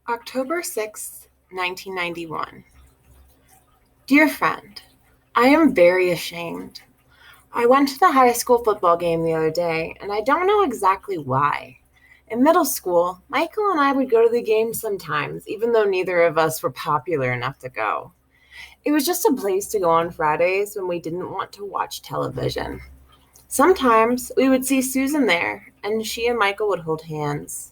October 6th, 1991. Dear friend, I am very ashamed. I went to the high school football game the other day, and I don't know exactly why. In middle school, Michael and I would go to the game sometimes, even though neither of us were popular enough to go. It was just a place to go on Fridays when we didn't want to watch television. Sometimes we would see Susan there, and she and Michael would hold hands.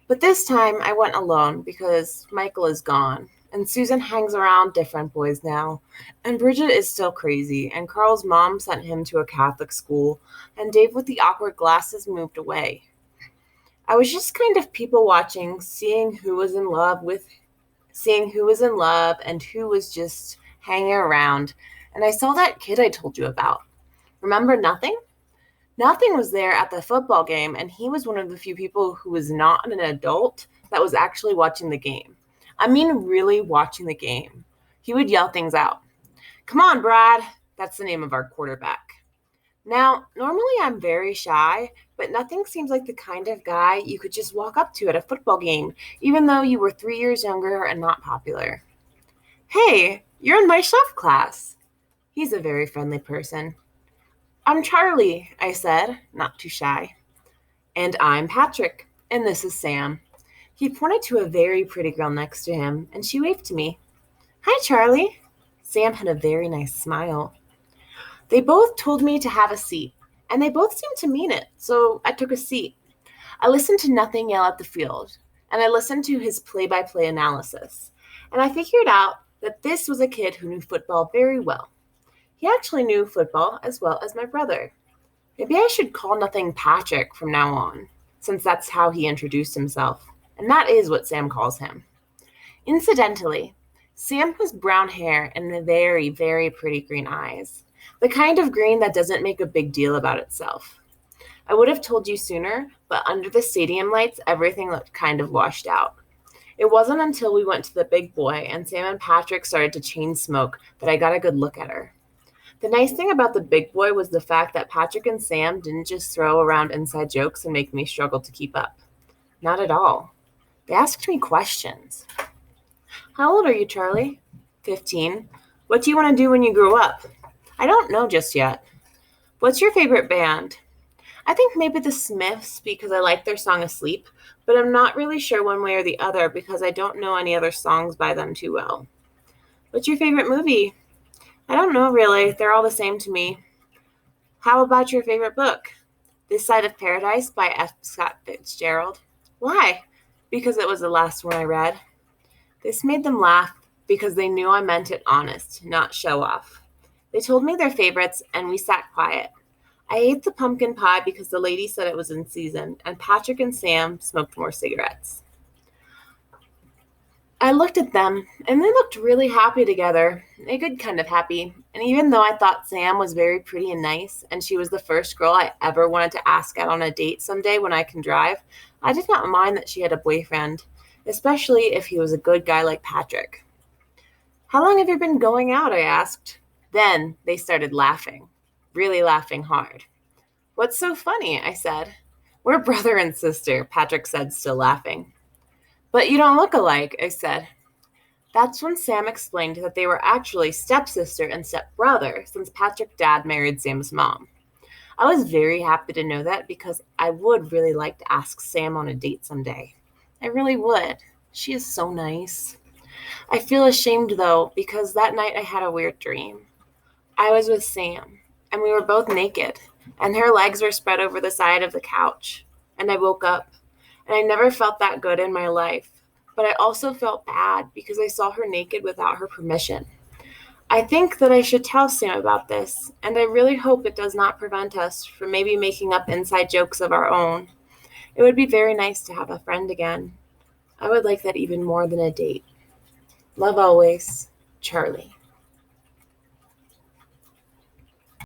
But this time I went alone because Michael is gone, and Susan hangs around different boys now, and Bridget is still crazy, and Carl's mom sent him to a Catholic school, and Dave with the awkward glasses moved away. I was just kind of people watching, seeing who was in love and who was just hanging around, and I saw that kid I told you about. Remember nothing? Nothing was there at the football game, and he was one of the few people who was not an adult that was actually watching the game. I mean, really watching the game. He would yell things out. Come on, Brad. That's the name of our quarterback. Now, normally I'm very shy, but nothing seems like the kind of guy you could just walk up to at a football game, even though you were 3 years younger and not popular. Hey, you're in my chef class. He's a very friendly person. I'm Charlie, I said, not too shy. And I'm Patrick, and this is Sam. He pointed to a very pretty girl next to him, and she waved to me. Hi, Charlie. Sam had a very nice smile. They both told me to have a seat, and they both seemed to mean it, so I took a seat. I listened to nothing yell at the field, and I listened to his play-by-play analysis, and I figured out that this was a kid who knew football very well. He actually knew football as well as my brother. Maybe I should call nothing Patrick from now on, since that's how he introduced himself, and that is what Sam calls him. Incidentally, Sam has brown hair and very, very pretty green eyes, the kind of green that doesn't make a big deal about itself. I would have told you sooner, but under the stadium lights, everything looked kind of washed out. It wasn't until we went to the big boy and Sam and Patrick started to chain smoke that I got a good look at her. The nice thing about the big boy was the fact that Patrick and Sam didn't just throw around inside jokes and make me struggle to keep up. Not at all. They asked me questions. How old are you, Charlie? 15. What do you want to do when you grow up? I don't know just yet. What's your favorite band? I think maybe the Smiths because I like their song Asleep, but I'm not really sure one way or the other because I don't know any other songs by them too well. What's your favorite movie? I don't know, really. They're all the same to me. How about your favorite book? This Side of Paradise by F. Scott Fitzgerald. Why? Because it was the last one I read. This made them laugh because they knew I meant it honest, not show off. They told me their favorites, and we sat quiet. I ate the pumpkin pie because the lady said it was in season, and Patrick and Sam smoked more cigarettes. I looked at them, and they looked really happy together, a good kind of happy. And even though I thought Sam was very pretty and nice, and she was the first girl I ever wanted to ask out on a date someday when I can drive, I did not mind that she had a boyfriend, especially if he was a good guy like Patrick. How long have you been going out? I asked. Then they started laughing, really laughing hard. What's so funny? I said. We're brother and sister, Patrick said, still laughing. But you don't look alike, I said. That's when Sam explained that they were actually stepsister and stepbrother since Patrick's dad married Sam's mom. I was very happy to know that because I would really like to ask Sam on a date someday. I really would. She is so nice. I feel ashamed, though, because that night I had a weird dream. I was with Sam, and we were both naked, and her legs were spread over the side of the couch, and I woke up. And I never felt that good in my life. But I also felt bad because I saw her naked without her permission. I think that I should tell Sam about this, and I really hope it does not prevent us from maybe making up inside jokes of our own. It would be very nice to have a friend again. I would like that even more than a date. Love always, Charlie.